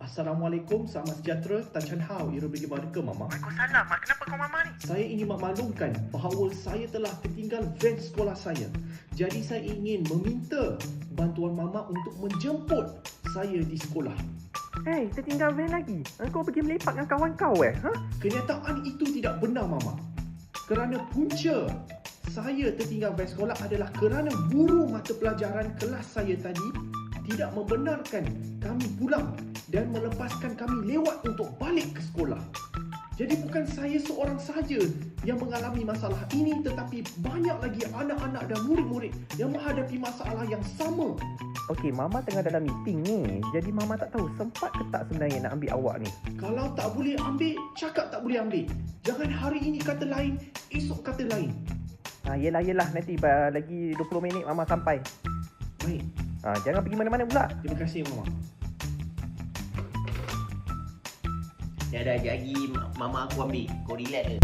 Assalamualaikum, selamat sejahtera. Tan Chan Hao, ia bagi ke Mama. Waalaikumsalam. Mak, kenapa kau Mama ni? Saya ingin maklumkan bahawa saya telah tertinggal van sekolah saya. Jadi saya ingin meminta bantuan Mama untuk menjemput saya di sekolah. Hei, tertinggal van lagi? Kau pergi melepak dengan kawan kau Kenyataan itu tidak benar, Mama. Kerana punca saya tertinggal van sekolah adalah kerana guru mata pelajaran kelas saya tadi tidak membenarkan kami pulang dan melepaskan kami lewat untuk balik ke sekolah. Jadi bukan saya seorang saja yang mengalami masalah ini, tetapi banyak lagi anak-anak dan murid-murid yang menghadapi masalah yang sama. Okey, Mama tengah dalam meeting ni. Jadi Mama tak tahu sempat ke tak sebenarnya nak ambil awak ni. Kalau tak boleh ambil, cakap tak boleh ambil. Jangan hari ini kata lain, esok kata lain. Yelah. Nanti lagi 20 minit Mama sampai. Baik. Jangan pergi mana-mana pula. Terima kasih, Mama. Dah lagi Mama aku ambil. Kau relax je.